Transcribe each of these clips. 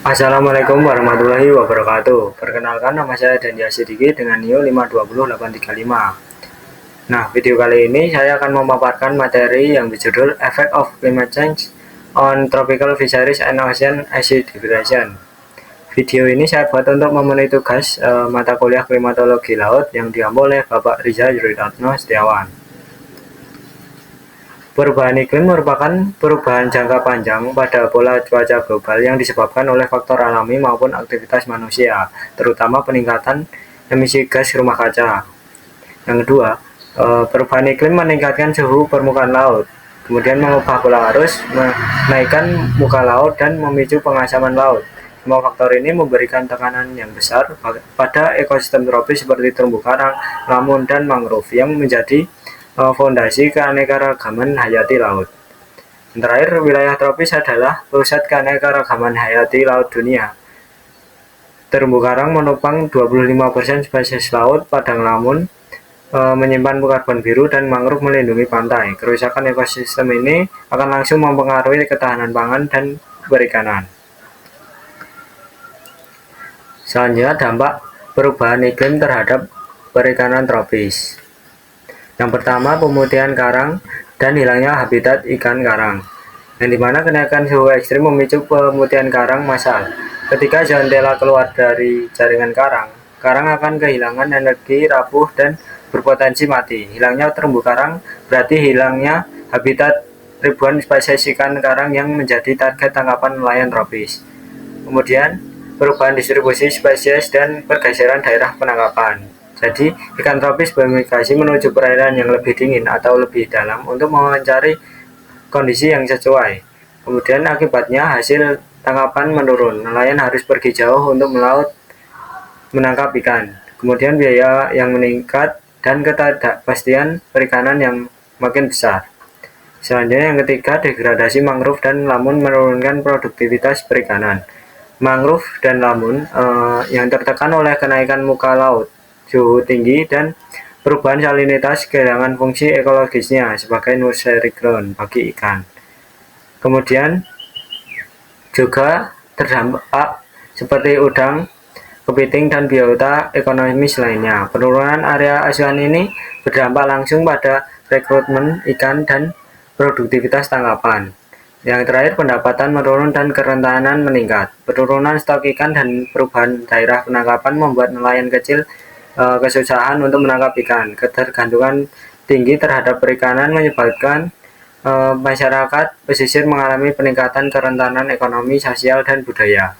Assalamualaikum warahmatullahi wabarakatuh. Perkenalkan, nama saya Dandi Sidiki dengan NIO 520835. Nah, video kali ini saya akan memaparkan materi yang berjudul Effect of Climate Change on Tropical Fisheries and Ocean Acidification. Video ini saya buat untuk memenuhi tugas mata kuliah klimatologi laut yang diambil oleh Bapak Riza Yuridatno Setiawan. Perubahan iklim merupakan perubahan jangka panjang pada pola cuaca global yang disebabkan oleh faktor alami maupun aktivitas manusia, terutama peningkatan emisi gas rumah kaca. Yang kedua, perubahan iklim meningkatkan suhu permukaan laut, kemudian mengubah pola arus, menaikkan muka laut, dan memicu pengasaman laut. Semua faktor ini memberikan tekanan yang besar pada ekosistem tropis seperti terumbu karang, lamun, dan mangrove yang menjadi fondasi keanekaragaman hayati laut. Yang terakhir, wilayah tropis adalah pusat keanekaragaman hayati laut dunia. Terumbu karang menopang 25% spesies laut, padang lamun menyimpan karbon biru, dan mangrove melindungi pantai. Kerusakan ekosistem ini akan langsung mempengaruhi ketahanan pangan dan perikanan. Selanjutnya, dampak perubahan iklim terhadap perikanan tropis. Yang pertama, pemutihan karang dan hilangnya habitat ikan karang, yang dimana kenaikan suhu ekstrim memicu pemutihan karang massal. Ketika jantela keluar dari jaringan karang, karang akan kehilangan energi, rapuh, dan berpotensi mati. Hilangnya terumbu karang berarti hilangnya habitat ribuan spesies ikan karang yang menjadi target tangkapan nelayan tropis. Kemudian, perubahan distribusi spesies dan pergeseran daerah penangkapan. Jadi, ikan tropis bermigrasi menuju perairan yang lebih dingin atau lebih dalam untuk mencari kondisi yang sesuai. Kemudian akibatnya hasil tangkapan menurun. Nelayan harus pergi jauh untuk melaut menangkap ikan. Kemudian biaya yang meningkat dan ketidakpastian perikanan yang makin besar. Selanjutnya yang ketiga, degradasi mangrove dan lamun menurunkan produktivitas perikanan. Mangrove dan lamun yang tertekan oleh kenaikan muka laut, suhu tinggi, dan perubahan salinitas kehilangan fungsi ekologisnya sebagai nursery ground bagi ikan. Kemudian juga terdampak seperti udang, kepiting, dan biota ekonomis lainnya. Penurunan area asuhan ini berdampak langsung pada rekrutmen ikan dan produktivitas tangkapan. Yang terakhir, pendapatan menurun dan kerentanan meningkat. Penurunan stok ikan dan perubahan daerah penangkapan membuat nelayan kecil kesusahan untuk menangkap ikan. Ketergantungan tinggi terhadap perikanan menyebabkan masyarakat pesisir mengalami peningkatan kerentanan ekonomi, sosial, dan budaya.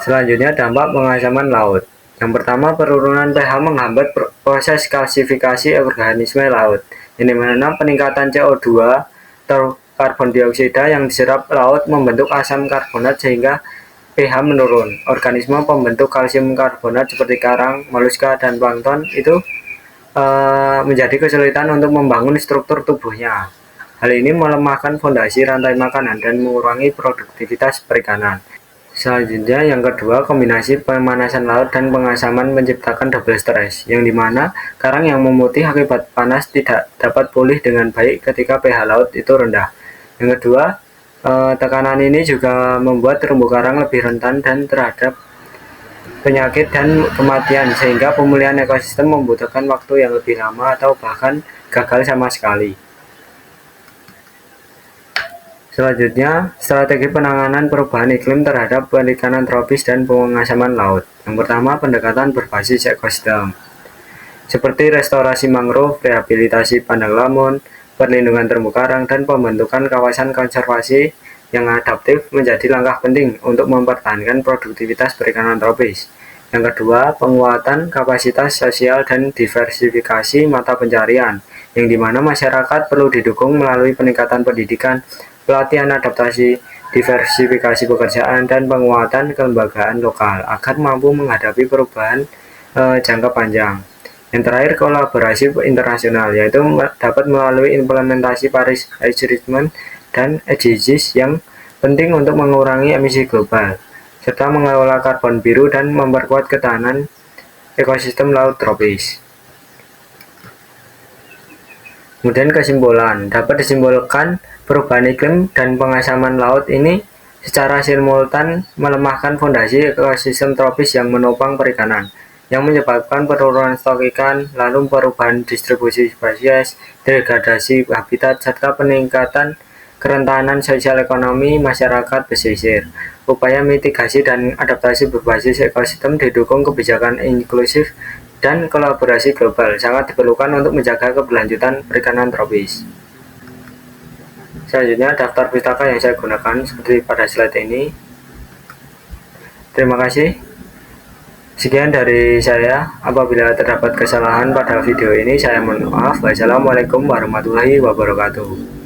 Selanjutnya, dampak pengasaman laut. Yang pertama, penurunan pH menghambat proses kalsifikasi organisme laut. Ini mana peningkatan CO2 atau karbon dioksida yang diserap laut membentuk asam karbonat sehingga pH menurun. Organisme pembentuk kalsium karbonat seperti karang, moluska, dan plankton itu menjadi kesulitan untuk membangun struktur tubuhnya. Hal ini melemahkan fondasi rantai makanan dan mengurangi produktivitas perikanan. Selanjutnya yang kedua, kombinasi pemanasan laut dan pengasaman menciptakan double stress, yang dimana karang yang memutih akibat panas tidak dapat pulih dengan baik ketika pH laut itu rendah. Yang kedua, tekanan ini juga membuat terumbu karang lebih rentan dan terhadap penyakit dan kematian, sehingga pemulihan ekosistem membutuhkan waktu yang lebih lama atau bahkan gagal sama sekali. Selanjutnya, strategi penanganan perubahan iklim terhadap perikanan tropis dan pengasaman laut. Yang pertama, pendekatan berbasis ekosistem, seperti restorasi mangrove, rehabilitasi padang lamun, perlindungan terumbu karang, dan pembentukan kawasan konservasi yang adaptif menjadi langkah penting untuk mempertahankan produktivitas perikanan tropis. Yang kedua, penguatan kapasitas sosial dan diversifikasi mata pencarian, yang dimana masyarakat perlu didukung melalui peningkatan pendidikan, pelatihan adaptasi, diversifikasi pekerjaan, dan penguatan kelembagaan lokal agar mampu menghadapi perubahan jangka panjang. Yang terakhir, kolaborasi internasional, yaitu dapat melalui implementasi Paris Agreement dan SDGs yang penting untuk mengurangi emisi global, serta mengelola karbon biru dan memperkuat ketahanan ekosistem laut tropis. Kemudian kesimpulan, dapat disimpulkan perubahan iklim dan pengasaman laut ini secara simultan melemahkan fondasi ekosistem tropis yang menopang perikanan, yang menyebabkan penurunan stok ikan, lalu perubahan distribusi spesies, degradasi habitat, serta peningkatan kerentanan sosial ekonomi masyarakat pesisir. Upaya mitigasi dan adaptasi berbasis ekosistem didukung kebijakan inklusif dan kolaborasi global sangat diperlukan untuk menjaga keberlanjutan perikanan tropis. Selanjutnya, daftar pustaka yang saya gunakan seperti pada slide ini. Terima kasih. Sekian dari saya. Apabila terdapat kesalahan pada video ini, saya mohon maaf. Wassalamualaikum warahmatullahi wabarakatuh.